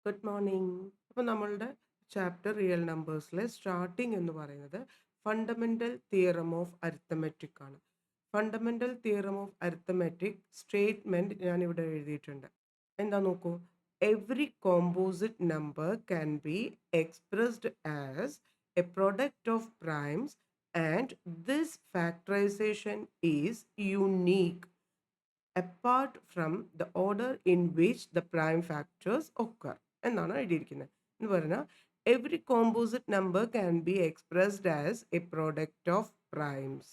Good morning. അപ്പോൾ നമ്മളുടെ chapter real നമ്പേഴ്സിലെ starting എന്ന് പറയുന്നത് ഫണ്ടമെന്റൽ തിയറം ഓഫ് അരിത്തമെറ്റിക് ആണ്. Fundamental theorem of arithmetic statement ഞാൻ ഇവിടെ എഴുതിയിട്ടുണ്ട്. എന്താ നോക്കൂ, every composite number can be expressed as a product of primes and this factorization is unique apart from the order in which the prime factors occur എന്നാണ് എഴുതിയിരിക്കുന്നത്. എന്ന് പറഞ്ഞാൽ every composite number can be expressed as A product of primes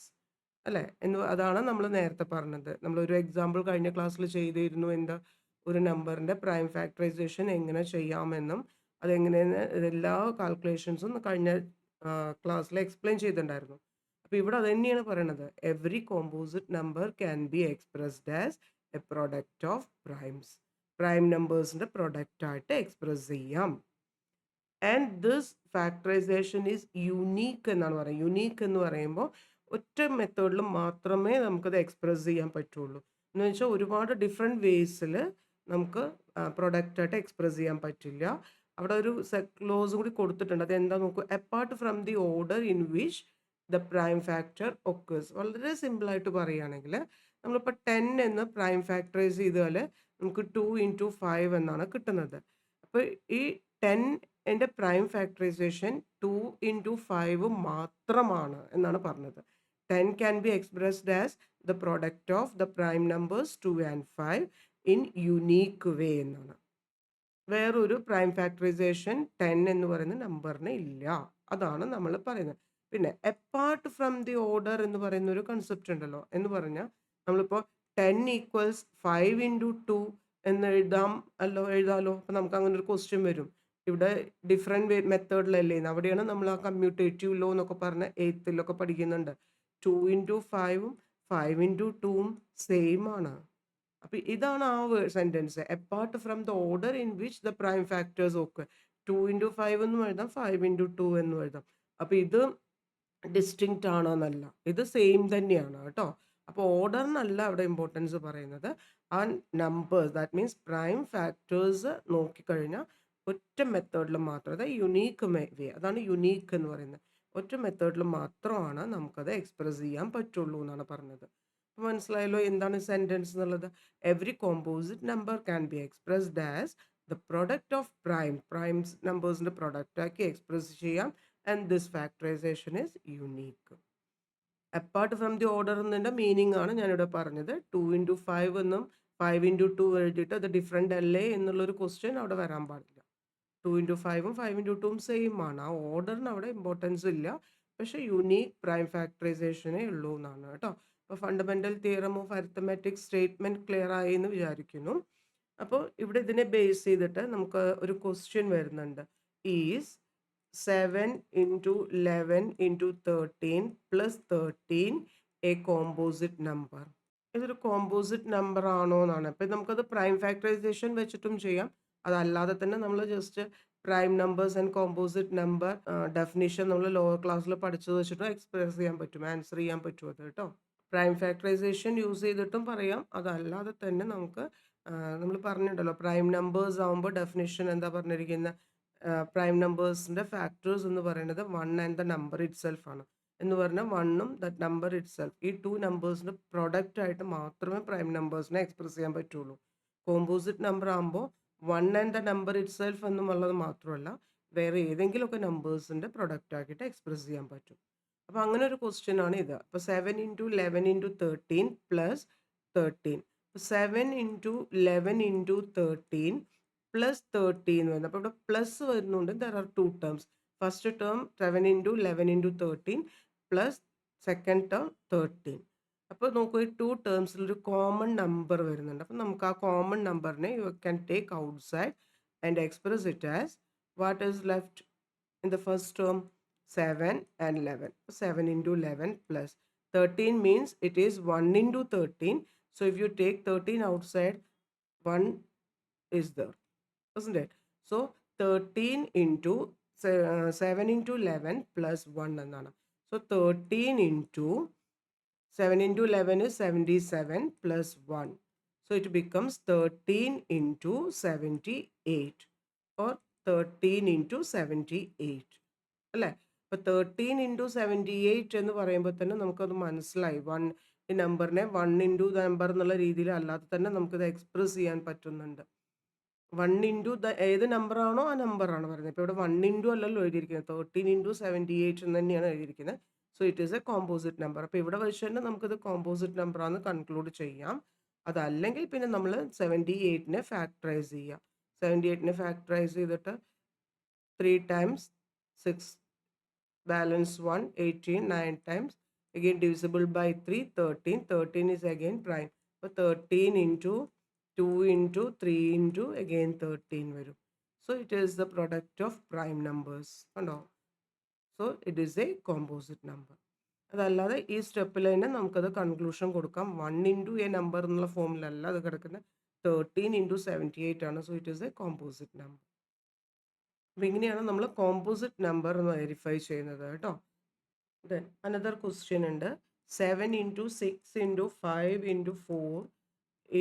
അല്ലേ അതാണ് നമ്മൾ നേരത്തെ പറഞ്ഞത്. നമ്മളൊരു എക്സാമ്പിൾ കഴിഞ്ഞ ക്ലാസ്സിൽ ചെയ്തിരുന്നു. എന്താ, ഒരു നമ്പറിൻ്റെ പ്രൈം ഫാക്ടറൈസേഷൻ എങ്ങനെ ചെയ്യാമെന്നും അതെങ്ങനെയെന്ന് എല്ലാ കാൽക്കുലേഷൻസും കഴിഞ്ഞ ക്ലാസ്സിൽ എക്സ്പ്ലെയിൻ ചെയ്തിട്ടുണ്ടായിരുന്നു. അപ്പോൾ ഇവിടെ അത് തന്നെയാണ് പറയണത്. Every composite number can be expressed as a product of primes. Prime നമ്പേഴ്സിൻ്റെ പ്രൊഡക്റ്റ് ആയിട്ട് എക്സ്പ്രസ് ചെയ്യാം. And this factorization is unique എന്നാണ് പറയുന്നത്. യുണീക്ക് എന്ന് പറയുമ്പോൾ ഒറ്റ മെത്തേഡിൽ മാത്രമേ നമുക്കത് എക്സ്പ്രസ് ചെയ്യാൻ പറ്റുള്ളൂ. എന്ന് വെച്ചാൽ ഒരുപാട് ഡിഫറെൻറ്റ് വേസിൽ നമുക്ക് പ്രൊഡക്റ്റായിട്ട് എക്സ്പ്രസ് ചെയ്യാൻ പറ്റില്ല. അവിടെ ഒരു ക്ലോസ് കൂടി കൊടുത്തിട്ടുണ്ട്. അതെന്താ നോക്കൂ, apart from the order in which the prime factor occurs. വളരെ സിമ്പിളായിട്ട് പറയുകയാണെങ്കിൽ നമ്മളിപ്പോൾ 10 എന്ന് പ്രൈം ഫാക്ടറൈസ് ചെയ്താൽ നമുക്ക് 2 × 5 എന്നാണ് കിട്ടുന്നത്. അപ്പോൾ ഈ 10 എൻ്റെ പ്രൈം ഫാക്ടറൈസേഷൻ 2 × 5 മാത്രമാണ് എന്നാണ് പറഞ്ഞത്. 10 can be expressed as the product of the prime numbers 2 and 5 in unique way എന്നാണ്. വേറൊരു പ്രൈം ഫാക്ടറൈസേഷൻ 10 എന്ന് പറയുന്ന നമ്പറിന് ഇല്ല. അതാണ് നമ്മൾ പറയുന്നത്. പിന്നെ അപ്പാർട്ട് ഫ്രം ദി ഓർഡർ എന്ന് പറയുന്ന ഒരു കൺസെപ്റ്റ് ഉണ്ടല്ലോ. എന്ന് പറഞ്ഞാൽ നമ്മളിപ്പോൾ 10 = 5 × 2 എന്ന് എഴുതാലോ. അപ്പം നമുക്ക് അങ്ങനെ ഒരു ക്വസ്റ്റ്യൻ വരും. ഇവിടെ ഡിഫറെൻറ്റ് മെത്തേഡിലല്ലേ. അവിടെയാണ് നമ്മൾ ആ കമ്മ്യൂട്ടേറ്റീവ് ലോ എന്നൊക്കെ പറഞ്ഞ 8th പഠിക്കുന്നുണ്ട്. 2 × 5ഉം 5 × 2ഉം സെയിം ആണ്. അപ്പോൾ ഇതാണ് ആ sentence. Apart from the order in which the prime factors ഒക്കെ 2 × 5 എന്നും എഴുതാം, 5 × 2 എന്നും എഴുതാം. അപ്പോൾ ഇത് ഡിസ്റ്റിങ്ക്റ്റ് ആണോ എന്നല്ല, ഇത് സെയിം തന്നെയാണ് കേട്ടോ. അപ്പോൾ ഓർഡറിനല്ല അവിടെ ഇമ്പോർട്ടൻസ് പറയുന്നത്. ആ numbers, that means prime factors നോക്കിക്കഴിഞ്ഞാൽ ഒറ്റ മെത്തേഡിൽ മാത്രം, അതായത് യുണീക്ക് വേ, അതാണ് യുണീക്ക് എന്ന് പറയുന്നത്. ഒറ്റ മെത്തേഡിൽ മാത്രമാണ് നമുക്കത് എക്സ്പ്രസ് ചെയ്യാൻ പറ്റുള്ളൂ എന്നാണ് പറഞ്ഞത്. അപ്പോൾ മനസ്സിലായല്ലോ എന്താണ് സെൻറ്റൻസ് എന്നുള്ളത്. Every composite number can be expressed as the product of primes നമ്പേഴ്സിൻ്റെ പ്രൊഡക്റ്റാക്കി എക്സ്പ്രസ് ചെയ്യാം. And this factorization is unique. Apart from the order എന്നതിൻ്റെ മീനിങ് ആണ് ഞാനിവിടെ പറഞ്ഞത്. 2 × 5 എന്നും 5 × 2 എഴുതിയിട്ട് അത് ഡിഫറെൻ്റ് അല്ലേ എന്നുള്ളൊരു ക്വസ്റ്റ്യൻ അവിടെ വരാൻ പാടില്ല. 2 × 5ഉം 5 × 2ഉം സെയിം ആണ്. ആ ഓർഡറിന് അവിടെ ഇമ്പോർട്ടൻസ് ഇല്ല. പക്ഷേ യുണീക്ക് പ്രൈം ഫാക്ടറൈസേഷനേ ഉള്ളൂ എന്നാണ് കേട്ടോ. അപ്പോൾ fundamental theorem of arithmetic statement clear ആയി എന്ന് വിചാരിക്കുന്നു. അപ്പോൾ ഇവിടെ ഇതിനെ ബേസ് ചെയ്തിട്ട് നമുക്ക് ഒരു ക്വസ്റ്റ്യൻ വരുന്നുണ്ട്. Is 7 × 11 × 13 + 13 A composite number? ഇതൊരു കോമ്പോസിറ്റ് നമ്പർ ആണോ എന്നാണ്. അപ്പം നമുക്കത് പ്രൈം ഫാക്ടറൈസേഷൻ വെച്ചിട്ടും ചെയ്യാം. അതല്ലാതെ തന്നെ നമ്മൾ just prime numbers and composite number definition നമ്മൾ ലോവർ ക്ലാസ്സിൽ പഠിച്ചത് വെച്ചിട്ടും എക്സ്പ്രസ് ചെയ്യാൻ പറ്റും, ആൻസർ ചെയ്യാൻ പറ്റും അത് കേട്ടോ. പ്രൈം ഫാക്ടറൈസേഷൻ യൂസ് ചെയ്തിട്ടും പറയാം. അതല്ലാതെ തന്നെ നമുക്ക് നമ്മൾ പറഞ്ഞിട്ടുണ്ടല്ലോ, പ്രൈം നമ്പേഴ്സ് ആകുമ്പോൾ ഡെഫിനിഷൻ എന്താ പറഞ്ഞിരിക്കുന്നത്, പ്രൈം നമ്പേഴ്സിൻ്റെ ഫാക്ടേഴ്സ് എന്ന് പറയുന്നത് 1 and the number it self ആണ്. എന്ന് പറഞ്ഞാൽ 1ഉം ദറ്റ് നമ്പർ ഇറ്റ് സെൽഫ്, ഈ 2 നമ്പേഴ്സിൻ്റെ പ്രൊഡക്റ്റ് ആയിട്ട് മാത്രമേ പ്രൈം നമ്പേഴ്സിനെ എക്സ്പ്രസ് ചെയ്യാൻ പറ്റുള്ളൂ. കോമ്പോസിറ്റ് നമ്പർ ആകുമ്പോൾ 1 and the number it self എന്നുള്ളത് മാത്രമല്ല, വേറെ ഏതെങ്കിലുമൊക്കെ നമ്പേഴ്സിൻ്റെ പ്രൊഡക്റ്റ് ആക്കിയിട്ട് എക്സ്പ്രസ് ചെയ്യാൻ പറ്റും. അപ്പോൾ അങ്ങനെ ഒരു ക്വസ്റ്റ്യൻ ആണ് ഇത്. അപ്പോൾ 7 × 11 × 13 + 13. 7 × 11 × 13 + 13 വരുന്നത്. അപ്പോൾ ഇവിടെ പ്ലസ് വരുന്നുണ്ട്. There are 2 terms. First term 7 × 11 × 13 plus second term 13. അപ്പോൾ നോക്കൂ, ഈ 2 ടേംസിൽ ഒരു കോമൺ നമ്പർ വരുന്നുണ്ട്. അപ്പോൾ നമുക്ക് ആ കോമൺ നമ്പറിനെ you can take outside and express it as what is left in the first term, 7 and 11. 7 × 11 plus 13 means it is 1 × 13. So if you take 13 outside, 1 is there, isn't it? So 13 into 7 × 11 plus 1 എന്നാണ്. So 13 into 7 × 11 is 77 plus 1. So it becomes 13 into 78. or 13 into 78 അല്ലേ? അപ്പോൾ 13 into 78 എന്ന് പറയുമ്പോൾ തന്നെ നമുക്കത് മനസ്സിലായി. ഈ നമ്പറിനെ 1 ഇൻറ്റു നമ്പർ എന്നുള്ള രീതിയിൽ അല്ലാതെ തന്നെ നമുക്കിത് എക്സ്പ്രസ് ചെയ്യാൻ പറ്റുന്നുണ്ട്. 1 ഇൻറ്റു ഏത് നമ്പറാണോ ആ നമ്പറാണ് പറയുന്നത്. ഇപ്പോൾ ഇവിടെ 1 ഇൻറ്റു അല്ലല്ലോ എഴുതിയിരിക്കുന്നത്, 13 ഇൻറ്റു 78 എന്ന് തന്നെയാണ് എഴുതിയിരിക്കുന്നത്. So it is A composite number. അപ്പോൾ ഇവിടെ വെച്ച് തന്നെ നമുക്കിത് കോമ്പോസിറ്റ് നമ്പറാണെന്ന് കൺക്ലൂഡ് ചെയ്യാം. അതല്ലെങ്കിൽ പിന്നെ നമ്മൾ 78നെ ഫാക്ടറൈസ് ചെയ്യാം. 78നെ ഫാക്ടറൈസ് ചെയ്തിട്ട് 3 times 6 balance 1 18 9 times again divisible by 3 13 13 is again prime. So 13 into 2 into 3 into again 13 varum. So it is the product of prime numbers and all. So it is a composite number. അതല്ലാതെ ഈ സ്റ്റെപ്പിൽ തന്നെ നമുക്കത് conclusion കൊടുക്കാം. 1 into A number എന്നുള്ള ഫോമിലല്ല അത് കിടക്കുന്നത്, 13 into 78 ആണ്. So it is A composite number. അപ്പോൾ ഇങ്ങനെയാണ് നമ്മൾ കോമ്പോസിറ്റ് നമ്പർ എന്ന് വെരിഫൈ ചെയ്യുന്നത് കേട്ടോ. ദെൻ അനദർ ക്വസ്റ്റ്യൻ ഉണ്ട്. 7 into 6 into 5 into 4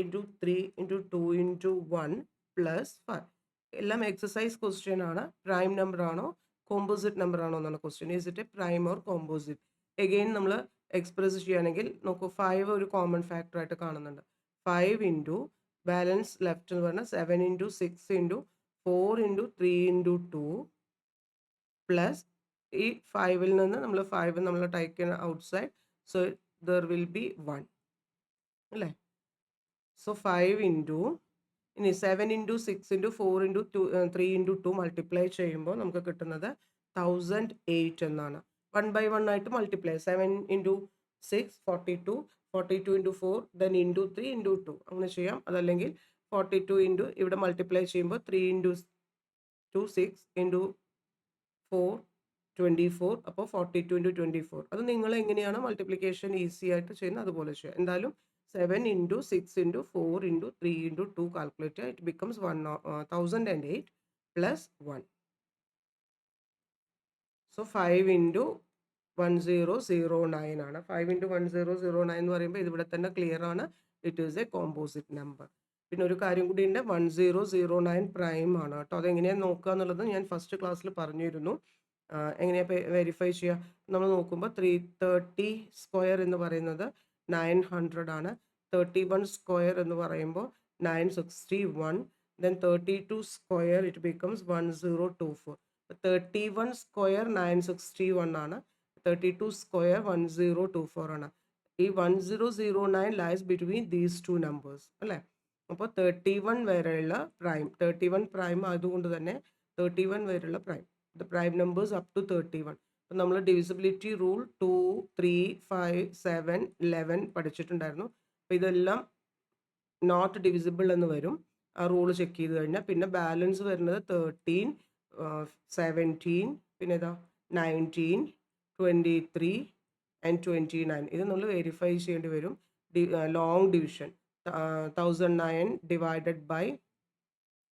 into 3 into 2 into 1 plus 5. എല്ലാം എക്സസൈസ് ക്വസ്റ്റ്യൻ ആണ്. പ്രൈം നമ്പർ ആണോ കോമ്പോസിറ്റ് നമ്പർ ആണോ എന്നാണ് question. Is it A prime or composite? Again നമ്മൾ എക്സ്പ്രസ് ചെയ്യുകയാണെങ്കിൽ നോക്കൂ, 5 ഒരു കോമൺ ഫാക്ടർ ആയിട്ട് കാണുന്നുണ്ട്. 5 ഇൻറ്റു ബാലൻസ് ലെഫ്റ്റ് എന്ന് പറഞ്ഞാൽ 7 into 6 into 4 into 3 into 2 plus ഈ 5ൽ നിന്ന് നമ്മൾ 5 നമ്മൾ take outside. So there will be 1 അല്ലേ? സോ 5 ഇൻറ്റു ഇനി 7 into 6 into 4 into 3 into 2 multiply ചെയ്യുമ്പോൾ നമുക്ക് കിട്ടുന്നത് 1008 എന്നാണ്. 1 by 1 ആയിട്ട് multiply. 7 into 6 42 42 into 4 then into 3 into 2 അങ്ങനെ ചെയ്യാം. അതല്ലെങ്കിൽ 42 ഇൻറ്റു ഇവിടെ മൾട്ടിപ്ലൈ ചെയ്യുമ്പോൾ 3 ഇൻറ്റു 2 6 ഇൻറ്റു 4 24. അപ്പോൾ 42 ഇൻറ്റു 24. അത് നിങ്ങൾ എങ്ങനെയാണ് മൾട്ടിപ്ലിക്കേഷൻ ഈസി ആയിട്ട് ചെയ്യുന്നത് അതുപോലെ ചെയ്യാം. എന്തായാലും 7 into 6 into 4 into 3 into 2 calculate it becomes 1008 plus 1. So 5 into 1009 ആണ്. 5 ഇൻറ്റു 1009 എന്ന് പറയുമ്പോൾ ഇതിവിടെ തന്നെ ക്ലിയർ ആണ്. It is A composite number. പിന്നെ ഒരു കാര്യം കൂടി ഉണ്ട്, 1009 പ്രൈം ആണ് കേട്ടോ. അതെങ്ങനെയാണ് നോക്കുക എന്നുള്ളത് ഞാൻ ഫസ്റ്റ് ക്ലാസ്സിൽ പറഞ്ഞിരുന്നു. എങ്ങനെയാണ് വെരിഫൈ ചെയ്യുക? നമ്മൾ നോക്കുമ്പോൾ 330 സ്ക്വയർ എന്ന് പറയുന്നത് 900 ആണ്. 31 സ്ക്വയർ എന്ന് പറയുമ്പോൾ 961. Then 32 square it becomes 1024. 31 square 961 ആണ്. 32 സ്ക്വയർ 1024 ആണ്. ഈ 1009 lies between these two numbers അല്ലേ? അപ്പോൾ 31 വരെയുള്ള പ്രൈം, 31 പ്രൈം ആയതുകൊണ്ട് തന്നെ 31 വരെയുള്ള prime, the prime numbers up to 31. അപ്പോൾ നമ്മൾ ഡിവിസിബിലിറ്റി റൂൾ 2 3 5 7 11 പഠിച്ചിട്ടുണ്ടായിരുന്നു. അപ്പോൾ ഇതെല്ലാം നോട്ട് ഡിവിസിബിൾ എന്ന് വരും. ആ റൂൾ ചെക്ക് ചെയ്ത് കഴിഞ്ഞാൽ പിന്നെ ബാലൻസ് വരുന്നത് 13 17 പിന്നെ ഏതാ 19 23 ആൻഡ് 29. ഇത് നമ്മൾ വെരിഫൈ ചെയ്യേണ്ടി വരും. ലോങ് ഡിവിഷൻ 1009 ഡിവൈഡഡ് ബൈ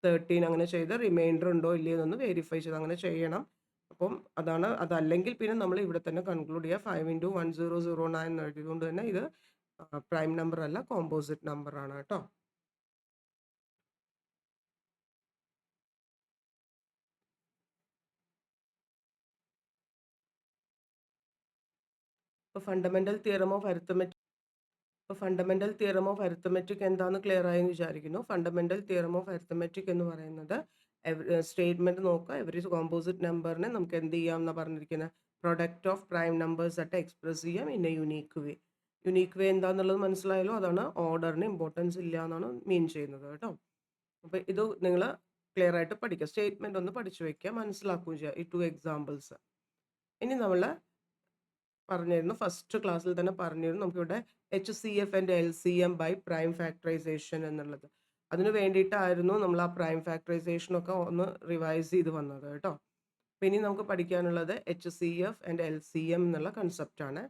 13 അങ്ങനെ ചെയ്ത് റിമൈൻഡർ ഉണ്ടോ ഇല്ലയോ എന്നൊന്ന് വെരിഫൈ ചെയ്ത് അങ്ങനെ ചെയ്യണം. അപ്പം അതാണ്. അതല്ലെങ്കിൽ പിന്നെ നമ്മൾ ഇവിടെ തന്നെ കൺക്ലൂഡ് ചെയ്യുക 5 ഇൻറ്റു 1009 എന്ന് എഴുതിയതുകൊണ്ട് തന്നെ ഇത് പ്രൈം നമ്പർ അല്ല, കോമ്പോസിറ്റ് നമ്പർ ആണ് കേട്ടോ. ഇപ്പോൾ ഫണ്ടമെന്റൽ തിയറം ഓഫ് അരിത്തമെറ്റിക് എന്താണെന്ന് ക്ലിയർ ആയെന്ന് വിചാരിക്കുന്നു. ഫണ്ടമെന്റൽ തിയറം ഓഫ് അരിത്തമെറ്റിക് എന്ന് പറയുന്നത് സ്റ്റേറ്റ്മെന്റ് നോക്കുക. എവറി കോമ്പോസിറ്റ് നമ്പറിനെ നമുക്ക് എന്ത് ചെയ്യാം എന്നാണ് പറഞ്ഞിരിക്കുന്നത്? പ്രൊഡക്റ്റ് ഓഫ് പ്രൈം നമ്പേഴ്സ് ആയിട്ട് എക്സ്പ്രസ് ചെയ്യാം in a unique way. Unique way എന്താണെന്നുള്ളത് മനസ്സിലായല്ലോ. അതാണ് ഓർഡറിന് ഇമ്പോർട്ടൻസ് ഇല്ല എന്നാണ് മീൻ ചെയ്യുന്നത് കേട്ടോ. അപ്പോൾ ഇത് നിങ്ങൾ ക്ലിയർ ആയിട്ട് പഠിക്കുക. സ്റ്റേറ്റ്മെന്റ് ഒന്ന് പഠിച്ചു വെക്കുക, മനസ്സിലാക്കുകയും ചെയ്യുക ഈ 2 എക്സാമ്പിൾസ്. ഇനി നമ്മൾ പറഞ്ഞിരുന്നു, ഫസ്റ്റ് ക്ലാസ്സിൽ തന്നെ പറഞ്ഞിരുന്നു, നമുക്കിവിടെ HCF and LCM by prime factorisation എന്നുള്ളത്. അതിന് വേണ്ടിയിട്ടായിരുന്നു നമ്മൾ ആ പ്രൈം ഫാക്ടറൈസേഷനൊക്കെ ഒന്ന് റിവൈസ് ചെയ്ത് വന്നത് കേട്ടോ. പിന്നെ നമുക്ക് പഠിക്കാനുള്ളത് HCF ആൻഡ് LCM എന്നുള്ള കൺസെപ്റ്റാണ്.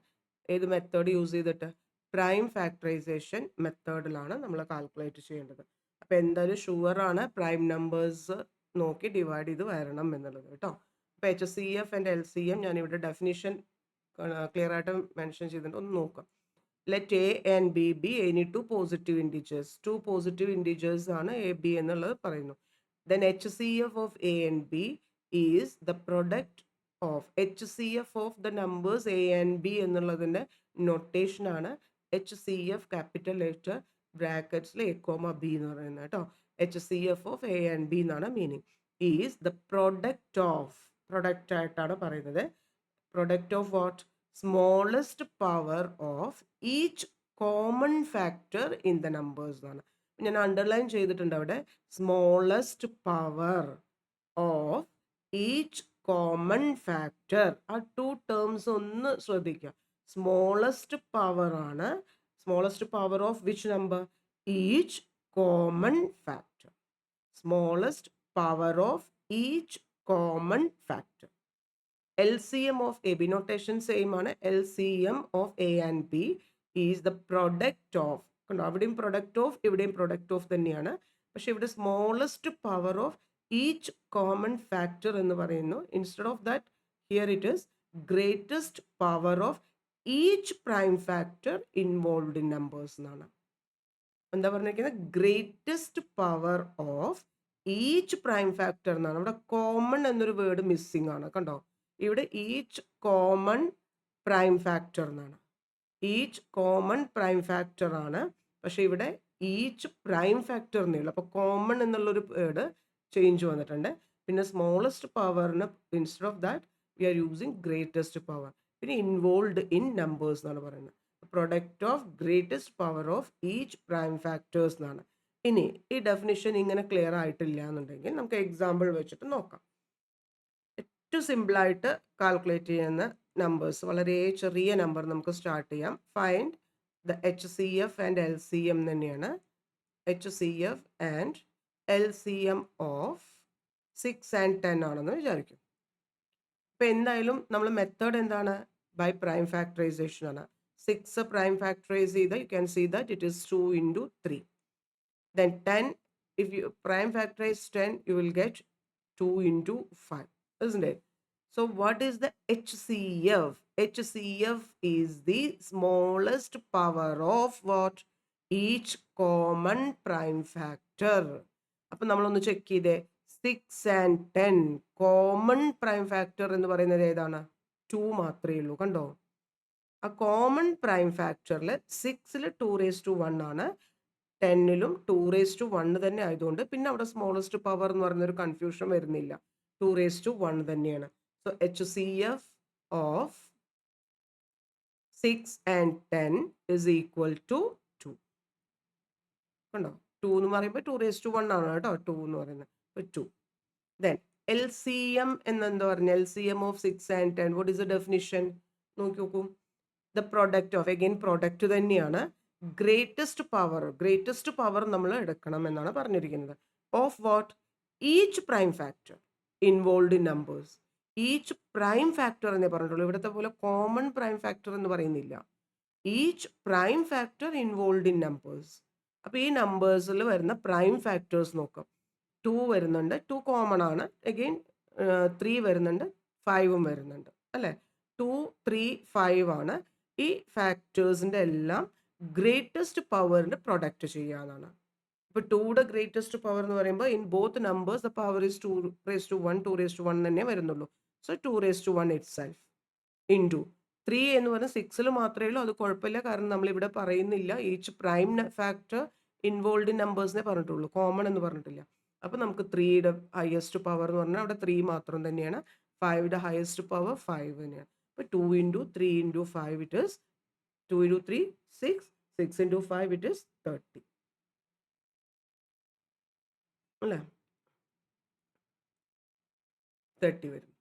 ഏത് മെത്തേഡ് യൂസ് ചെയ്തിട്ട്? പ്രൈം ഫാക്ടറൈസേഷൻ മെത്തേഡിലാണ് നമ്മൾ കാൽക്കുലേറ്റ് ചെയ്യേണ്ടത്. അപ്പോൾ എന്തായാലും ഷുവറാണ് പ്രൈം നമ്പേഴ്സ് നോക്കി ഡിവൈഡ് ചെയ്ത് വരണം എന്നുള്ളത് കേട്ടോ. അപ്പോൾ HCF ആൻഡ് LCM ഞാനിവിടെ ഡെഫിനിഷൻ ക്ലിയർ ആയിട്ട് മെൻഷൻ ചെയ്തിട്ടുണ്ട്, ഒന്ന് നോക്കാം. Let A and B be any two positive integers. 2 positive integers ആണ് A B എന്നുള്ളത് പറയുന്നു. then HCF of A and B is the product of HCF of the numbers A and B എന്നുള്ളതിൻ്റെ notation ആണ് HCF capital letter ബ്രാക്കറ്റ്സിൽ A, B എന്ന് പറയുന്നത് കേട്ടോ. HCF of A and B എന്നാണ് മീനിങ്. Is the product of, product ആയിട്ടാണ് പറയുന്നത്. Product of what? Smallest power of each common factor in the numbers എന്നാണ്. ഞാൻ അണ്ടർലൈൻ ചെയ്തിട്ടുണ്ട് അവിടെ. Smallest power of each common factor. ആ ടു ടേംസ് ഒന്ന് ശ്രദ്ധിക്കുക. സ്മോളസ്റ്റ് പവർ ആണ്. Smallest power of which number? Each common factor. Smallest power of each common factor. LCM of A, B notation same ആണ്. LCM of A and B is the product of, അവിടെയും product of ഇവിടെയും product of തന്നെയാണ്. പക്ഷെ ഇവിടെ smallest power of each common factor എന്ന് പറയുന്നു. Instead of that here it is greatest power of each prime factor involved in numbers എന്നാണ്. എന്താ പറഞ്ഞിരിക്കുന്നത്? Greatest power of each prime factor എന്നാണ്. ഇവിടെ കോമൺ എന്നൊരു വേർഡ് മിസ്സിംഗ് ആണ്. കണ്ടോ? ഇവിടെ ഈച്ച് കോമൺ പ്രൈം ഫാക്ടർ എന്നാണ്. ഈച്ച് കോമൺ പ്രൈം ഫാക്ടർ ആണ്. പക്ഷെ ഇവിടെ ഈച്ച് പ്രൈം ഫാക്ടർ എന്നുള്ളൂ. അപ്പോൾ കോമൺ എന്നുള്ളൊരു വേർഡ് ചേഞ്ച് വന്നിട്ടുണ്ട്. പിന്നെ സ്മോളസ്റ്റ് പവറിന് instead of that we are using greatest power. പിന്നെ ഇൻവോൾവ്ഡ് ഇൻ നമ്പേഴ്സ് എന്നാണ് പറയുന്നത്. Product of greatest power of each prime factors എന്നാണ്. ഇനി ഈ ഡെഫിനിഷൻ ഇങ്ങനെ ക്ലിയർ ആയിട്ടില്ല എന്നുണ്ടെങ്കിൽ നമുക്ക് എക്സാമ്പിൾ വെച്ചിട്ട് നോക്കാം. ഏറ്റവും സിമ്പിളായിട്ട് കാൽക്കുലേറ്റ് ചെയ്യുന്ന നമ്പേഴ്സ്, വളരെ ചെറിയ നമ്പർ നമുക്ക് സ്റ്റാർട്ട് ചെയ്യാം. Find the HCF and LCM തന്നെയാണ്. HCF and LCM of 6 and 10 ആണെന്ന് വിചാരിക്കും. ഇപ്പം എന്തായാലും നമ്മൾ മെത്തേഡ് എന്താണ്? ബൈ പ്രൈം ഫാക്ടറൈസേഷൻ ആണ്. 6 പ്രൈം ഫാക്ടറൈസ് ചെയ്ത് you can see that it is 2 into 3. Then 10, if you prime factorize 10, you will get 2 into 5, isn't it? So what is the HCF? HCF is the smallest power of what? Each common prime factor. അപ്പം നമ്മളൊന്ന് check ചെയ്തേ. 6 and 10 common prime factor എന്ന് പറയുന്നത് ഏതാണ്? 2 മാത്രമേ ഉള്ളൂ. കണ്ടോ? ആ കോമൺ പ്രൈം ഫാക്ടറിൽ 6ൽ 2⁻1 ആണ്. 10ലും 2⁻1 തന്നെ ആയതുകൊണ്ട് പിന്നെ അവിടെ സ്മോളസ്റ്റ് പവർ എന്ന് പറയുന്നൊരു കൺഫ്യൂഷൻ വരുന്നില്ല. 2⁻1 തന്നെയാണ്. So HCF of 6 and 10 is equal to 2. കണ്ടോ? 2 എന്ന് പറയുമ്പോൾ 2⁻1 ആണ് കേട്ടോ. 2 എന്ന് പറയുന്നത് 2. Then LCM എന്നെന്താ പറഞ്ഞ? LCM of 6 and 10. What is the definition? നോക്കി നോക്കൂ. The product of, again product തന്നെയാണ്. ഗ്രേറ്റസ്റ്റ് പവർ നമ്മൾ എടുക്കണം എന്നാണ് പറഞ്ഞിരിക്കുന്നത്. Of what? Each prime factor involved in numbers. Each prime factor എന്നേ പറഞ്ഞിട്ടുള്ളൂ. ഇവിടുത്തെ പോലെ കോമൺ പ്രൈം ഫാക്ടർ എന്ന് പറയുന്നില്ല. Each prime factor involved in numbers. അപ്പോൾ ഈ നമ്പേഴ്സിൽ വരുന്ന പ്രൈം ഫാക്ടേഴ്സ് നോക്കാം. 2 വരുന്നുണ്ട്, 2 കോമൺ ആണ്. അഗെയിൻ 3 വരുന്നുണ്ട്, 5ഉം വരുന്നുണ്ട് അല്ലേ? 2, 3, 5 ആണ്. ഈ ഫാക്ടേഴ്സിൻ്റെ എല്ലാം ഗ്രേറ്റസ്റ്റ് പവറിൻ്റെ പ്രൊഡക്റ്റ് ചെയ്യാന്നാണ്. ഇപ്പോൾ 2യുടെ ഗ്രേറ്റസ്റ്റ് പവർ എന്ന് പറയുമ്പോൾ in both numbers the power is 2⁻1, 2⁻1 തന്നെ വരുന്നുള്ളൂ. സോ 2⁻1 ഇറ്റ് സെൽഫ് ഇൻറ്റു 3 എന്ന് പറഞ്ഞാൽ 6ൽ മാത്രമേ ഉള്ളൂ. അത് കുഴപ്പമില്ല, കാരണം നമ്മളിവിടെ പറയുന്നില്ല each prime factor involved in നമ്പേഴ്സിനെ പറഞ്ഞിട്ടുള്ളൂ, കോമൺ എന്ന് പറഞ്ഞിട്ടില്ല. അപ്പോൾ നമുക്ക് 3യുടെ ഹയസ്റ്റ് പവർ എന്ന് പറഞ്ഞാൽ അവിടെ 3 മാത്രം തന്നെയാണ്. 5യുടെ ഹയസ്റ്റ് പവർ 5 തന്നെയാണ്. അപ്പോൾ 2 into 3 into 5 it is 2 into 3 6, 6 into 5 it is 30 അല്ലേ? 30 വരും.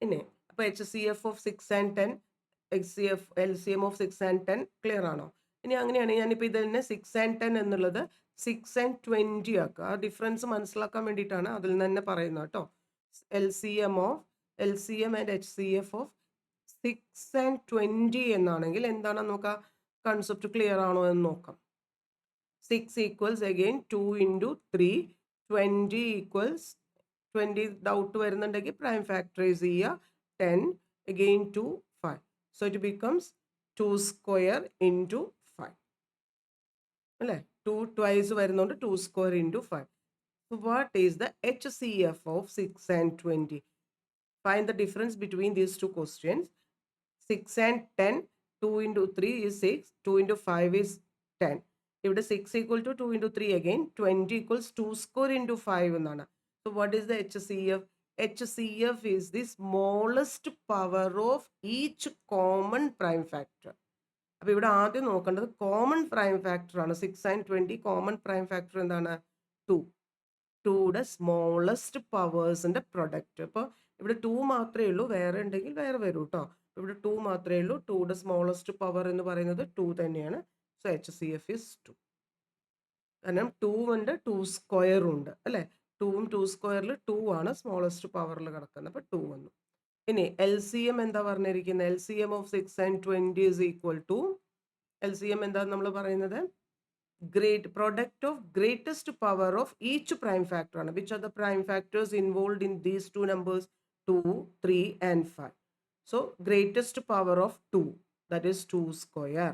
ഇനി അപ്പോൾ HCF of 6 and 10, LCM of 6 and 10 clear ആണോ? ഇനി അങ്ങനെയാണ് ഞാനിപ്പോൾ ഇത് തന്നെ 6 and 10 എന്നുള്ളത് 6 and 20 ആക്കുക. ആ ഡിഫറൻസ് മനസ്സിലാക്കാൻ വേണ്ടിയിട്ടാണ് അതിൽ നിന്ന് തന്നെ പറയുന്നത് കേട്ടോ. LCM and HCF of 6 and 20 എന്നാണെങ്കിൽ എന്താണെന്ന് നോക്കാം. കൺസെപ്റ്റ് ക്ലിയർ ആണോ എന്ന് നോക്കാം. 6 equals again 2 into 3, 20 equals 20 doubt വരുന്നുണ്ടെങ്കിൽ പ്രൈം ഫാക്ടറൈസ് ചെയ്യുക. 10 again 2, 5. So it becomes 2 square into 5 അല്ലേ? 2 twice വരുന്നുണ്ട്, 2 square into 5. So what is the HCF of 6 and 20? Find the difference between these two questions. 6 and 10, 2 into 3 is 6, 2 into 5 is 10. If the 6 equal to 2 into 3 again, 20 equals 2 square into 5. So what is the HCF? HCF is the smallest power of each common prime factor. അപ്പോൾ ഇവിടെ ആദ്യം നോക്കേണ്ടത് common prime factor ആണ്. 6 and 20 common prime factor എന്താണ്? 2. 2യുടെ smallest പവേഴ്സിന്റെ product. അപ്പോൾ ഇവിടെ 2 മാത്രമേ ഉള്ളൂ, വേറെ ഉണ്ടെങ്കിൽ വേറെ വരും കേട്ടോ. ഇവിടെ 2 മാത്രമേ ഉള്ളൂ. 2യുടെ സ്മോളസ്റ്റ് പവർ എന്ന് പറയുന്നത് 2 തന്നെയാണ്. So HCF is 2. കാരണം 2 ഉണ്ട്, 2 സ്ക്വയർ ഉണ്ട് അല്ലേ? 2ഉം 2 സ്ക്വയറിൽ 2 ആണ് സ്മോളസ്റ്റ് പവറിൽ കിടക്കുന്നത്. അപ്പോൾ 2 വന്നു. ഇനി LCM എന്താ പറഞ്ഞിരിക്കുന്നത്? LCM of 6 and 20 is equal to, LCM എന്താ നമ്മൾ പറയുന്നത്? Product of greatest power of each prime factor ആണ്. Which are the prime factors involved in these two numbers? 2, 3 and 5. So greatest power of 2, that is 2 square,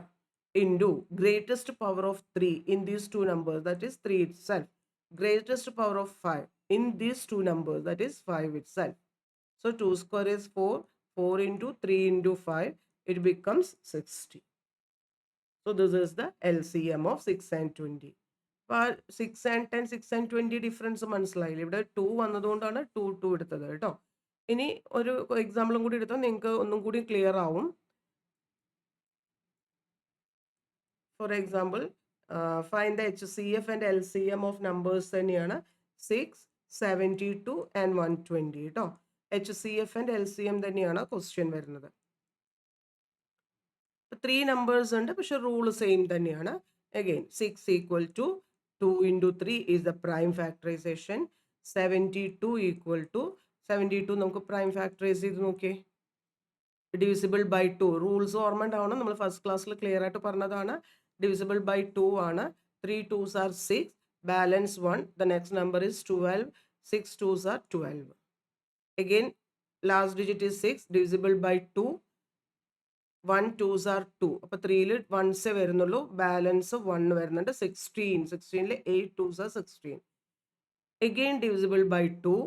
into greatest power of 3 in these two numbers, that is 3 itself. Greatest power of 5 in these two numbers, that is 5 itself. So 2 square is 4. 4 into 3 into 5, it becomes 60. So this is the LCM of 6 and 20. അപ്പോൾ 6 and 10, 6 and 20 difference മനസ്സിലായില്ല. ഇവിടെ 2 വന്നതുകൊണ്ടാണ് 2, 2 എടുത്തത് കേട്ടോ. ഇനി ഒരു എക്സാമ്പിളും കൂടി എടുത്താൽ നിങ്ങൾക്ക് ഒന്നും കൂടി ക്ലിയർ ആവും. For example, find the HCF and LCM of numbers തന്നെയാണ് 6, 72 and 120 കേട്ടോ. HCF ആൻഡ് LCM തന്നെയാണ് ക്വസ്റ്റ്യൻ വരുന്നത്. 3 numbers ഉണ്ട്, പക്ഷെ റൂൾ സെയിം തന്നെയാണ്. Again 6 equal to 2 into 3 is the prime factorization. 72 equal to 72 നമുക്ക് പ്രൈം ഫാക്ടറൈസ് ചെയ്ത് നോക്കിയേ. ഡിവിസിബിൾ ബൈ 2 റൂൾസ് ഓർമ്മ ഉണ്ടാവണം. നമ്മൾ ഫസ്റ്റ് ക്ലാസ്സിൽ ക്ലിയർ ആയിട്ട് പറഞ്ഞതാണ്. ഡിവിസിബിൾ ബൈ 2 ആണ്. 3 2s are 6, balance 1. The next number is 12. 6 2s are 12. Again last digit is 6, divisible by 2. 1 2s are 2. അപ്പോൾ 3ൽ 1s വരുന്നുള്ളൂ, ബാലൻസ് 1 വരുന്നുണ്ട്. 16. 16ൽ 8 2s are 16. Again divisible by 2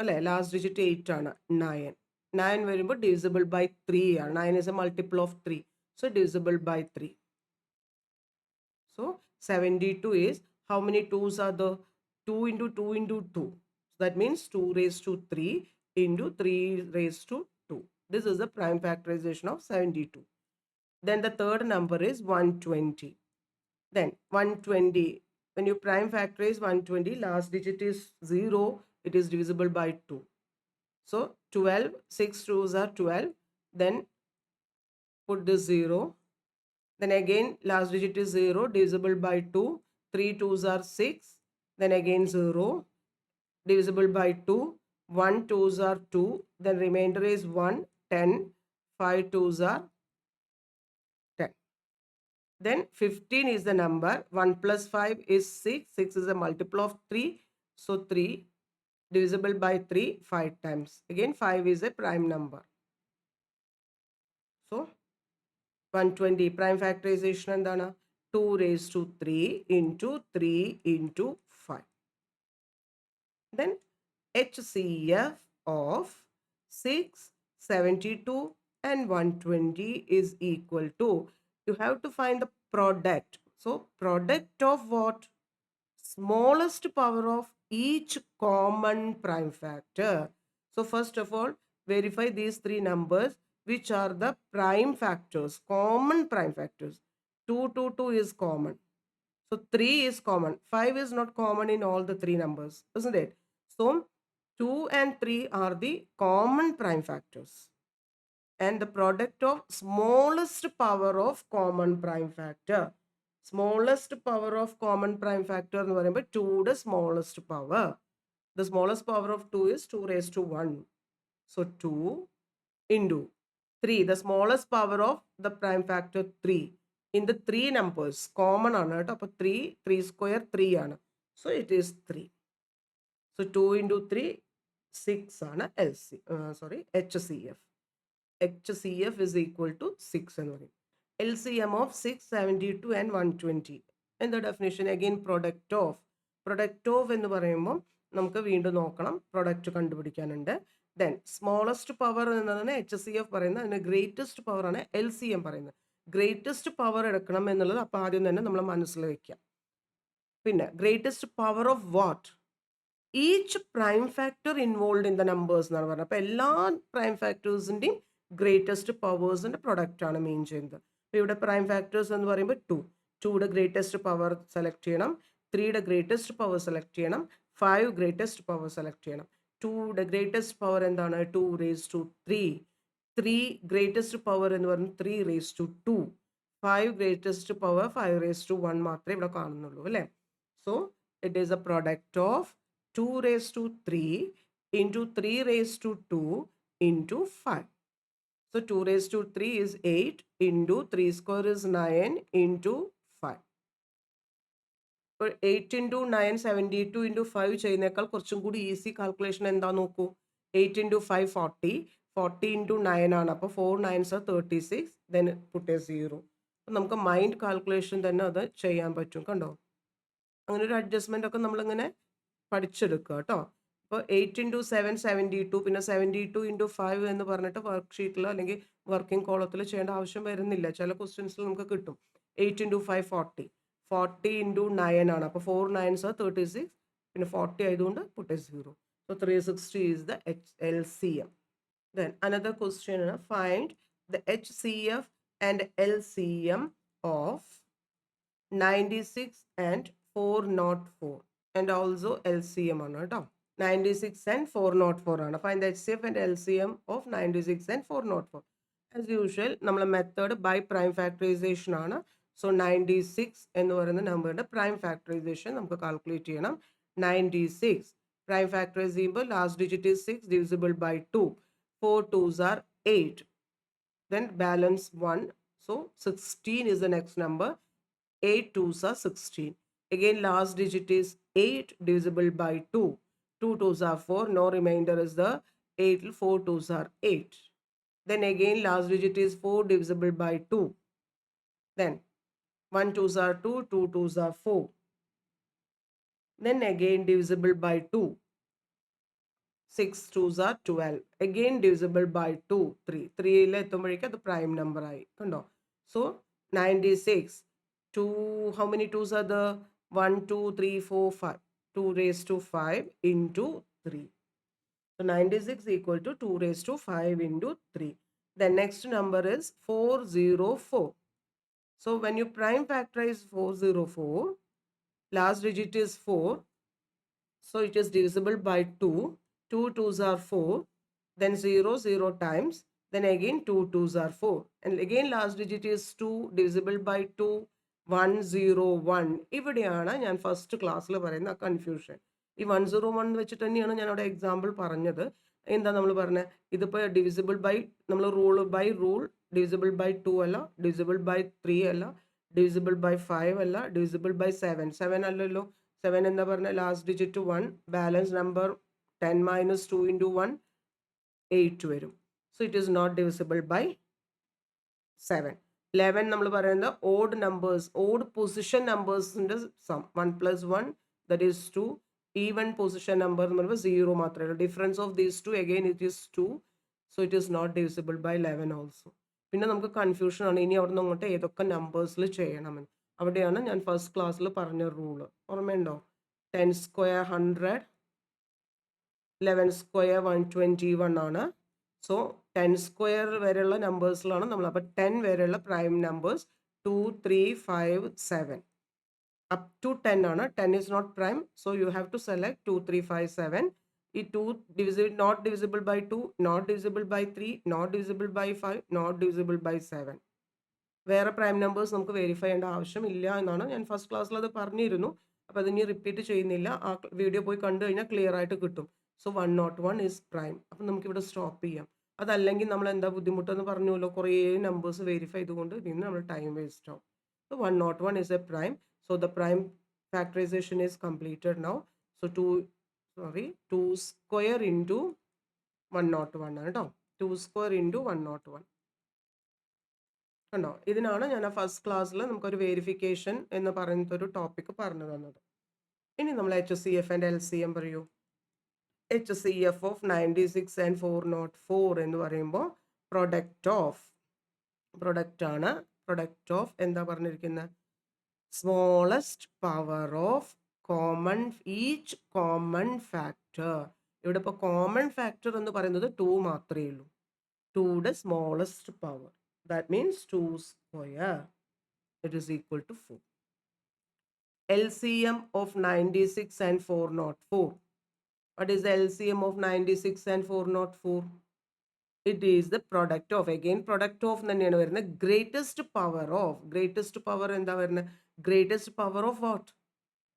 അല്ലേ? ലാസ്റ്റ് ഡിജിറ്റ് 8 ആണ്. 9. 9 വരുമ്പോൾ divisible by 3 ആണ്. 9 is a multiple of 3. So divisible by 3. So 72 is, how many 2s are there? 2 into 2 into 2. So that means 2 raised to 3 into 3 raised to 2. This is the prime factorization of 72. Then the third number is 120. Then 120, when you prime factorize 120, last digit is 0, it is divisible by 2. So 12, 6 2s are 12. Then put this 0. Then again last digit is 0, divisible by 2. 3 2s are 6. Then again 0, divisible by 2. 1 2s are 2. Then remainder is 1, 10. 5 2s are 10. Then 15 is the number. 1 plus 5 is 6. 6 is a multiple of 3. So 3 divisible by 3 5 times. Again 5 is a prime number. So 120 prime factorization എന്താണ്? 2 raised to 3 into 3 into 5. Then HCF of 6, 72 and 120 is equal to, you have to find the product. So product of what? Smallest power of each common prime factor. So first of all, verify these three numbers, which are the prime factors, common prime factors. 2 2 2 is common. So 3 is common. 5 is not common in all the three numbers, isn't it? So 2 and 3 are the common prime factors. And the product of smallest power of common prime factor. Smallest power of common prime factor എന്ന് പറയുമ്പോൾ 2യുടെ smallest power. The smallest power of 2 is 2 raised to 1. So 2 into 3. The smallest power of the prime factor 3. In the 3 numbers, common ആണ് കേട്ടോ. അപ്പോൾ 3, 3 square 3 ആണ്. So it is 3. So 2 into 3, 6 ആണ് HCF. HCF is equal to 6 എന്ന് പറയും. LCM of 6, 72 and 120. And the definition again, product of product of എന്ന് പറയുമ്പോൾ നമുക്ക് വീണ്ടും നോക്കണം, പ്രൊഡക്റ്റ് കണ്ടുപിടിക്കാനുണ്ട്. ദെൻ സ്മോളസ്റ്റ് പവർ എന്നതാണ് HCF പറയുന്നത്, അതിന് ഗ്രേറ്റസ്റ്റ് പവർ ആണ് LCM പറയുന്നത്. ഗ്രേറ്റസ്റ്റ് പവർ എടുക്കണം എന്നുള്ളത് അപ്പോൾ ആദ്യം തന്നെ നമ്മൾ മനസ്സിൽ വെക്കാം. പിന്നെ greatest power of what, each prime factor involve in the numbers എന്നാണ് പറഞ്ഞത്. അപ്പോൾ എല്ലാ പ്രൈം ഫാക്ടേഴ്സിൻ്റെയും ഗ്രേറ്റസ്റ്റ് പവേഴ്സിൻ്റെ പ്രൊഡക്റ്റ് ആണ് മീൻ ചെയ്യുന്നത്. അപ്പോൾ ഇവിടെ പ്രൈം ഫാക്ടേഴ്സ് എന്ന് പറയുമ്പോൾ 2യുടെ ഗ്രേറ്റസ്റ്റ് പവർ സെലക്ട് ചെയ്യണം, 3യുടെ ഗ്രേറ്റസ്റ്റ് പവർ സെലക്ട് ചെയ്യണം, 5 ഗ്രേറ്റസ്റ്റ് പവർ സെലക്ട് ചെയ്യണം. 2യുടെ ഗ്രേറ്റസ്റ്റ് പവർ എന്താണ്? 2 raised to 3. 3 ഗ്രേറ്റസ്റ്റ് പവർ എന്ന് പറയുന്നത് 3 raised to 2. 5 greatest power 5 raised to 1 മാത്രമേ ഇവിടെ കാണുന്നുള്ളൂ അല്ലേ. So it is A product of 2 raised to 3 into 3 raised to 2 into 5. So 2 raised to 3 is 8 into 3 square is 9 into 5. So 8 into 9 72 into 5 ചെയ്യുന്നേക്കാൾ കുറച്ചും കൂടി easy calculation എന്താ നോക്കൂ. 8 into 5 40, 40 into 9 ആണ്. അപ്പോൾ 4 9s are 36, then put a 0. അപ്പം നമുക്ക് mind calculation തന്നെ അത് ചെയ്യാൻ പറ്റും. കണ്ടോ, അങ്ങനെ ഒരു അഡ്ജസ്റ്റ്മെൻ്റ് ഒക്കെ നമ്മളിങ്ങനെ പഠിച്ചെടുക്കുക കേട്ടോ. അപ്പോൾ 8 into 7 72, പിന്നെ 72 into 5 എന്ന് പറഞ്ഞിട്ട് വർക്ക് ഷീറ്റിൽ അല്ലെങ്കിൽ വർക്കിംഗ് കോളത്തിൽ ചെയ്യേണ്ട ആവശ്യം വരുന്നില്ല. ചില ക്വസ്റ്റ്യൻസിൽ നമുക്ക് കിട്ടും. 8 into 5 40, 40 into 9 ആണ്. അപ്പോൾ 4 9s are 36, പിന്നെ 40 ആയതുകൊണ്ട് put a 0. So 360 is the LCM. Then another question, find the HCF and LCM of 96 and 404. And also LCM ആണ് കേട്ടോ. 96 and 404 ആണ്. Find the HCF and LCM of 96 and 404. As usual നമ്മൾ method by prime factorisation ആണ്. So 96 എന്ന് പറയുന്ന നമ്പറിന്റെ prime factorisation നമുക്ക് calculate ചെയ്യണം. 96 പ്രൈം ഫാക്ടറൈസ് ചെയ്യുമ്പോൾ last digit is 6 divisible by 2. 4 2s are 8. Then balance 1. So 16 is the next number. 8 2s are 16. Again last digit is 8 divisible by 2. 2 2s are 4. No remainder is the 8. 4 2s are 8. Then again last digit is 4 divisible by 2. Then 1 2s are 2. 2 2s are 4. Then again divisible by 2. 6 2s are 12. Again divisible by 2. 3. 3 എത്തുമ്പോഴേക്കും അത് prime number ആയി. കണ്ടോ. So 96. 2, how many 2s are there? 1 2 3 4 5. 2 raised to 5 into 3. So 96 equal to 2 raised to 5 into 3. The next number is 404. So when you prime factorize 404, last digit is 4. So it is divisible by 2. 2 2s are 4. Then 0 0 times. Then again 2 2s are 4. And again last digit is 2 divisible by 2. 101. ഇവിടെയാണ് ഞാൻ first ക്ലാസ്സിൽ പറയുന്ന confusion. ഈ 101 വെച്ചിട്ട് തന്നെയാണ് ഞാൻ അവിടെ example പറഞ്ഞത്. എന്താ നമ്മൾ പറഞ്ഞത്, ഇതിപ്പോൾ ഡിവിസിബിൾ ബൈ നമ്മൾ റൂൾ ഡിവിസിബിൾ ബൈ 2 അല്ല, ഡിവിസിബിൾ ബൈ 3 അല്ല, ഡിവിസിബിൾ ബൈ 5 അല്ല, ഡിവിസിബിൾ ബൈ 7 അല്ലല്ലോ. 7 എന്താ പറഞ്ഞാൽ last digit 1, balance number 10 minus 2 into 1 8 വരും. So it is not divisible by 7. 11 നമ്മൾ പറയുന്നത് ഓഡ് നമ്പേഴ്സ്, ഓഡ് പൊസിഷൻ നമ്പേഴ്സിന്റെ sum. 1 + 1 that is 2. Even position number എന്ന് പറയുമ്പോൾ 0 മാത്രമേ ഉള്ളൂ. Difference of these 2 again it is 2. So it is not divisible by 11 also. പിന്നെ നമുക്ക് കൺഫ്യൂഷൻ ആണ് ഇനി അവിടെ നിന്ന് അങ്ങോട്ട് ഏതൊക്കെ നമ്പേഴ്സിൽ ചെയ്യണമെന്ന്. അവിടെയാണ് ഞാൻ ഫസ്റ്റ് ക്ലാസ്സിൽ പറഞ്ഞ റൂള് ഓർമ്മയുണ്ടോ? 10 square 100, 11 square 121 ആണ്. സോ 10 സ്ക്വയർ വരെയുള്ള നമ്പേഴ്സിലാണ് നമ്മൾ. അപ്പോൾ 10 വരെയുള്ള പ്രൈം നമ്പേഴ്സ് 2 3 5 7 അപ് ടു 10 ആണ്. 10 is not prime, so you have to select 2 3 5 7. ഈ 2 not divisible by 2, not divisible by 3, not divisible by 5, not divisible by 7. വേറെ പ്രൈം നമ്പേഴ്സ് നമുക്ക് വെരിഫൈ ചെയ്യേണ്ട ആവശ്യമില്ല എന്നാണ് ഞാൻ ഫസ്റ്റ് ക്ലാസ്സിൽ അത് പറഞ്ഞിരുന്നു. അപ്പോൾ അതിനി റിപ്പീറ്റ് ചെയ്യുന്നില്ല. ആ വീഡിയോ പോയി കണ്ടു കഴിഞ്ഞാൽ ക്ലിയർ ആയിട്ട് കിട്ടും. So 101 is prime. അപ്പം നമുക്കിവിടെ സ്റ്റോപ്പ് ചെയ്യാം. അതല്ലെങ്കിൽ നമ്മൾ എന്താ ബുദ്ധിമുട്ടെന്ന് പറഞ്ഞല്ലോ, കുറേ നമ്പേഴ്സ് വെരിഫൈ ചെയ്തുകൊണ്ട് പിന്നെ നമ്മൾ ടൈം വേസ്റ്റ് ആവും. So 101 is a prime. So the prime factorization is completed now. So 2 square into 101 ആണ് കേട്ടോ. 2 square into 101 കണ്ടോ. ഇതിനാണ് ഞാൻ ആ ഫസ്റ്റ് ക്ലാസ്സിൽ നമുക്കൊരു വെരിഫിക്കേഷൻ എന്ന് പറയുന്നൊരു ടോപ്പിക് പറഞ്ഞു തന്നത്. ഇനി നമ്മൾ HCF ആൻഡ് LCM പറയൂ. HCF ഓഫ് 96 ആൻഡ് 404 എന്ന് പറയുമ്പോൾ പ്രൊഡക്റ്റ് ആണ്. പ്രൊഡക്റ്റ് ഓഫ് എന്താ പറഞ്ഞിരിക്കുന്നത്? Smallest power of each common factor. ഇവിടെ ഇപ്പോൾ കോമൺ ഫാക്ടർ എന്ന് പറയുന്നത് 2 മാത്രമേ ഉള്ളൂ. 2യുടെ smallest power, that means 2 square, it is equal to 4. LCM of 96 and 404. What is the LCM of 96 and 404? It is the product of, again product of തന്നെയാണ് വരുന്നത്. greatest power of, greatest power എന്താ വരുന്നത്? greatest power of what?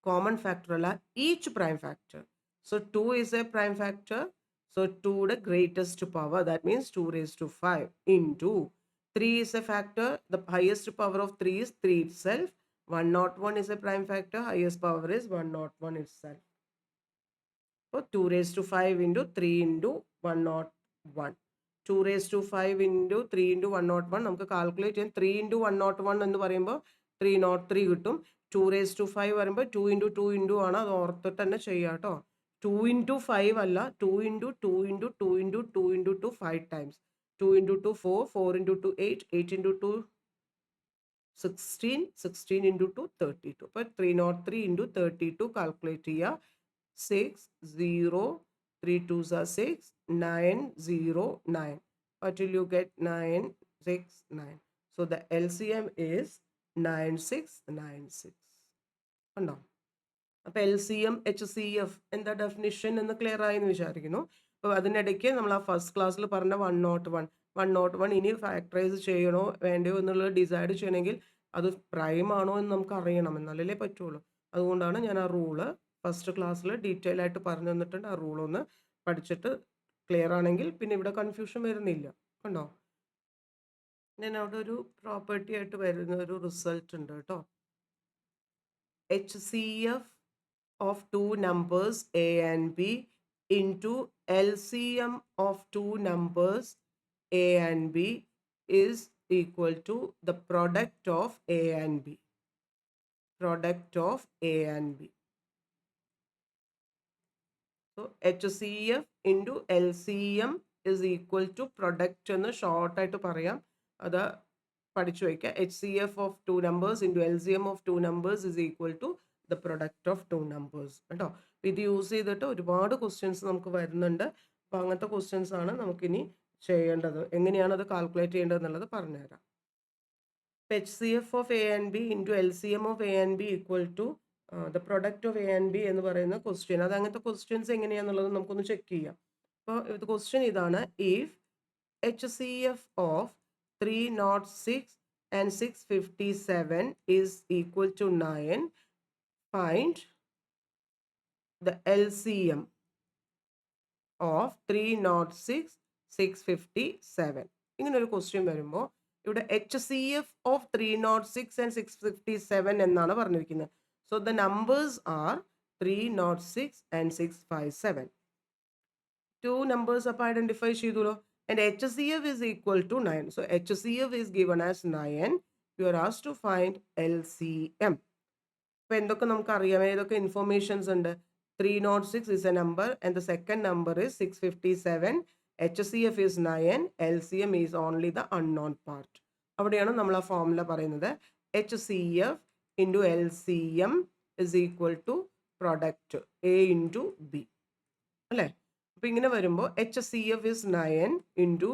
common factor അല്ല, each prime factor. So 2 is a prime factor. So 2യുടെ greatest power, that means 2 raised to 5 into 3 is a factor. The highest power of 3 is 3 itself. 101 is a prime factor. Highest power is 101 itself. So 2 raised to 5 into 3 into 101. 2 raised to 5 into 3 into 101. നമുക്ക് calculate ചെയ്യാം. 3 into 101 എന്ന് പറയുമ്പോൾ 303 കിട്ടും. 2 raised to 5 വരുമ്പോൾ 2 into 2 into ആണ്. അത് ഓർത്തിട്ട് തന്നെ ചെയ്യാം കേട്ടോ. 2 into 5 അല്ല, 2 into 2 into 2 into 2 into 2 5 times. 2 into 2 4, 4 into 2 8, 8 into 2 16, 16 into 2 32. അപ്പോൾ 303 into 32 കാൽക്കുലേറ്റ് ചെയ്യുക. 6 0 3 2s are 6 9 0 9. What will you get? 9 6 9. So the LCM is 9696. ഉണ്ടോ? അപ്പോൾ LCM HCF എന്താ ഡെഫിനിഷൻ എന്ന് ക്ലിയർ ആയെന്ന് വിചാരിക്കുന്നു. അപ്പോൾ അതിനിടയ്ക്ക് നമ്മൾ ആ ഫസ്റ്റ് ക്ലാസ്സിൽ പറഞ്ഞ 101 ഇനി ഫാക്ടറൈസ് ചെയ്യണോ വേണ്ടയോ എന്നുള്ളത് ഡിസൈഡ് ചെയ്യണമെങ്കിൽ അത് പ്രൈം ആണോ എന്ന് നമുക്ക് അറിയണം, എന്നാലല്ലേ പറ്റുള്ളൂ. അതുകൊണ്ടാണ് ഞാൻ ആ റൂള് ഫസ്റ്റ് ക്ലാസ്സിൽ ഡീറ്റെയിൽ ആയിട്ട് പറഞ്ഞു തന്നിട്ടുണ്ട്. ആ റൂളൊന്ന് പഠിച്ചിട്ട് ക്ലിയർ ആണെങ്കിൽ പിന്നെ ഇവിടെ കൺഫ്യൂഷൻ വരുന്നില്ല. കണ്ടോ? ഞാൻ അവിടെ ഒരു പ്രോപ്പർട്ടി ആയിട്ട് വരുന്ന ഒരു റിസൾട്ട് ഉണ്ട് കേട്ടോ. HCF of 2 numbers A and B into LCM of 2 numbers A and B is equal to the product of A and B. Product of A and B. So HCF into LCM is equal to product എന്ന് short ആയിട്ട് പറയാം. അത് പഠിച്ചു വയ്ക്കുക. HCF of 2 numbers into LCM of 2 numbers is equal to the product of 2 numbers. കേട്ടോ? ഇത് use ചെയ്തിട്ട് ഒരുപാട് ക്വസ്റ്റ്യൻസ് നമുക്ക് വരുന്നുണ്ട്. അപ്പോൾ അങ്ങനത്തെ ക്വസ്റ്റ്യൻസ് ആണ് നമുക്കിനി ചെയ്യേണ്ടത്. എങ്ങനെയാണ് അത് കാൽക്കുലേറ്റ് ചെയ്യേണ്ടത് എന്നുള്ളത് പറഞ്ഞുതരാം. HCF of A and B into LCM of A and B equal to the product of A and B എന്ന് പറയുന്ന ക്വസ്റ്റ്യൻ. അത് അങ്ങനത്തെ ക്വസ്റ്റ്യൻസ് എങ്ങനെയാണെന്നുള്ളത് നമുക്കൊന്ന് ചെക്ക് ചെയ്യാം. അപ്പോൾ ഇത് ക്വസ്റ്റ്യൻ ഇതാണ്. If HCF of 306 and 657 is equal to 9, find the LCM of 306 657. ഇങ്ങനെ ഒരു ക്വസ്റ്റ്യൻ വരുമ്പോൾ ഇവിടെ HCF of 306 and 657 എന്നാണ് പറഞ്ഞിരിക്കുന്നത്. So the numbers are 306 and 657. Two numbers അപ്പോൾ ഐഡന്റിഫൈ ചെയ്തല്ലോ. And HCF is equal to 9. So HCF is given as 9. You are asked to find LCM. അപ്പോൾ എന്തൊക്കെ നമുക്ക് അറിയാം, ഏതൊക്കെ ഇൻഫോർമേഷൻസ് ഉണ്ട്? 306 is a number and the second number is 657. HCF is 9. LCM is only the unknown part. അവിടെയാണ് നമ്മൾ ആ formula പറയുന്നത്. HCF into LCM is equal to product A into B. അല്ലേ? അപ്പോൾ ഇങ്ങനെ വരുമ്പോൾ HCF is 9 into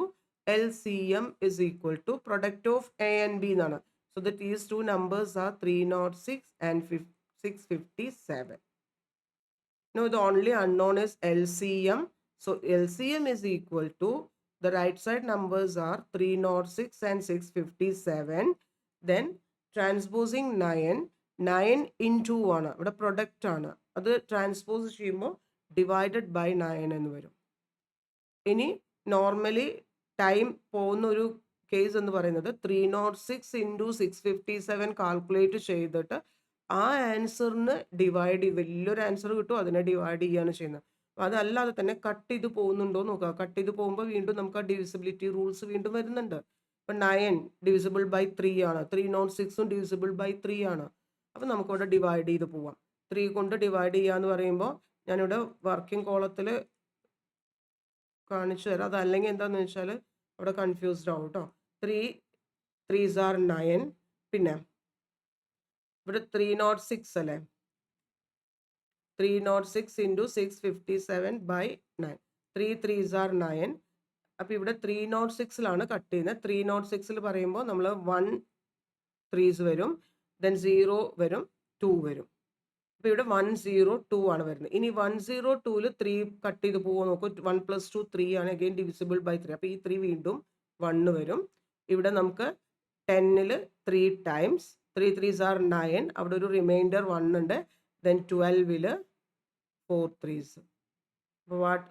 LCM is equal to product of A and B എന്നാണ്. So that these two numbers are 306 and 657. Now the only unknown is LCM. So LCM is equal to, the right side numbers are 306 and 657. Then transposing 9 into ആണ്. ഇവിടെ product ആണ്. അത് transpose ചെയ്യുമ്പോൾ divided by 9 എന്ന് വരും. ഇനി normally time പോകുന്ന ഒരു കേസ് എന്ന് പറയുന്നത് 306 into 657 കാൽക്കുലേറ്റ് ചെയ്തിട്ട് ആ ആൻസറിന് ഡിവൈഡ് ചെയ്ത് വലിയൊരു ആൻസർ കിട്ടും, അതിനെ ഡിവൈഡ് ചെയ്യാണ് ചെയ്യുന്നത്. അതല്ലാതെ തന്നെ കട്ട് ചെയ്ത് പോകുന്നുണ്ടോ നോക്കുക. കട്ട് ചെയ്ത് പോകുമ്പോൾ വീണ്ടും നമുക്ക് ആ ഡിവിസിബിലിറ്റി റൂൾസ് വീണ്ടും വരുന്നുണ്ട്. ഇപ്പം 9 ഡിവിസിബിൾ ബൈ 3 ആണ്, 306ഉം ഡിവിസിബിൾ ബൈ 3 ആണ്. അപ്പം നമുക്കവിടെ ഡിവൈഡ് ചെയ്ത് പോവാം. 3 കൊണ്ട് ഡിവൈഡ് ചെയ്യുക എന്ന് പറയുമ്പോൾ ഞാനിവിടെ വർക്കിംഗ് കോളത്തിൽ കാണിച്ചു തരാം. അതല്ലെങ്കിൽ എന്താണെന്ന് വെച്ചാൽ അവിടെ കൺഫ്യൂസ്ഡ് ആവും കേട്ടോ. 3 3s are 9. പിന്നെ ഇവിടെ 306 അല്ലേ, 306 into 657/9. 3 3s are 9. അപ്പോൾ ഇവിടെ 306ലാണ് കട്ട് ചെയ്യുന്നത്. 306ൽ പറയുമ്പോൾ നമ്മൾ 1 3s വരും, ദെൻ 0 വരും, 2 വരും. അപ്പോൾ ഇവിടെ 102 ആണ് വരുന്നത്. ഇനി 102ൽ 3 കട്ട് ചെയ്ത് പോകുമോ നോക്കൂ. 1 + 2 3 ആണ്, അഗെയിൻ ഡിവിസിബിൾ ബൈ 3. അപ്പോൾ ഈ 3 വീണ്ടും 1 വരും. ഇവിടെ നമുക്ക് 10ൽ 3 ടൈംസ് 3 3s are 9. അവിടെ ഒരു റിമൈൻഡർ 1 ഉണ്ട്. ദെൻ 12ൽ 4 3s. What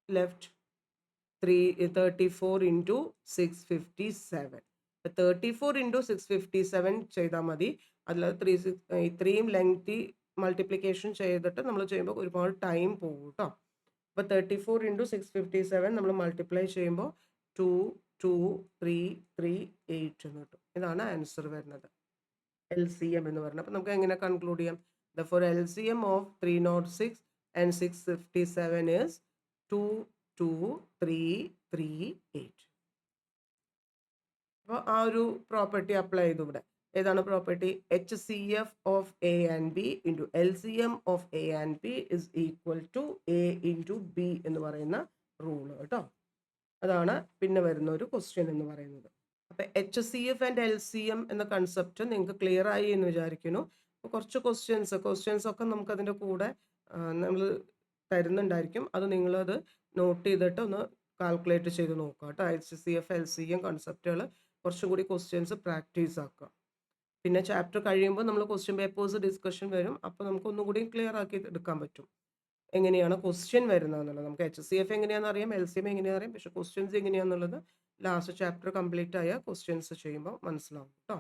left 34 into 657. 34 into 657 ചെയ്താൽ മതി. അതിൽ ഇത്രയും ലെങ്തി മൾട്ടിപ്ലിക്കേഷൻ ചെയ്തിട്ട് നമ്മൾ ചെയ്യുമ്പോൾ ഒരുപാട് ടൈം പോകും കേട്ടോ. അപ്പോൾ 34 into 657 നമ്മൾ മൾട്ടിപ്ലൈ ചെയ്യുമ്പോൾ 2 2 3 3 8 എന്ന് കിട്ടും. ഇതാണ് ആൻസർ വരുന്നത്, LCM എന്ന് പറയുന്നത്. അപ്പോൾ നമുക്ക് എങ്ങനെ കൺക്ലൂഡ് ചെയ്യാം? Therefore LCM of 306 and 657 is 2 2 3 3 8. അപ്പോൾ ആ ഒരു പ്രോപ്പർട്ടി അപ്ലൈ ചെയ്തു. ഇവിടെ ഏതാണ് property? HCF of A and B into LCM of A and B is equal to A into B എന്ന് പറയുന്ന റൂള് കേട്ടോ. അതാണ് പിന്നെ വരുന്ന ഒരു ക്വസ്റ്റ്യൻ എന്ന് പറയുന്നത്. അപ്പോൾ HCF ആൻഡ് LCM എന്ന കൺസെപ്റ്റ് നിങ്ങൾക്ക് ക്ലിയർ ആയി എന്ന് വിചാരിക്കുന്നു. അപ്പോൾ കുറച്ച് ക്വസ്റ്റ്യൻസ് ഒക്കെ നമുക്ക് അതിൻ്റെ കൂടെ നമ്മൾ തരുന്നുണ്ടായിരിക്കും. അത് നിങ്ങളത് നോട്ട് ചെയ്തിട്ട് ഒന്ന് കാൽക്കുലേറ്റ് ചെയ്ത് നോക്കുക കേട്ടോ. HCF LCM കൺസെപ്റ്റുകൾ കുറച്ചും കൂടി ക്വസ്റ്റ്യൻസ് പ്രാക്ടീസ് ആക്കുക. പിന്നെ ചാപ്റ്റർ കഴിയുമ്പോൾ നമ്മൾ ക്വസ്റ്റ്യൻ പേപ്പേഴ്സ് ഡിസ്കഷൻ വരും. അപ്പോൾ നമുക്ക് ഒന്നും കൂടി ക്ലിയർ ആക്കി എടുക്കാൻ പറ്റും എങ്ങനെയാണ് ക്വസ്റ്റ്യൻ വരുന്നതെന്നുള്ളത്. നമുക്ക് HCF എങ്ങനെയാണെന്ന് അറിയാം, LCM എങ്ങനെയാണെന്ന് അറിയാം, പക്ഷേ ക്വസ്റ്റ്യൻസ് എങ്ങനെയാണെന്നുള്ളത് ലാസ്റ്റ് ചാപ്റ്റർ കംപ്ലീറ്റ് ആയ ക്വസ്റ്റ്യൻസ് ചെയ്യുമ്പോൾ മനസ്സിലാവും കേട്ടോ.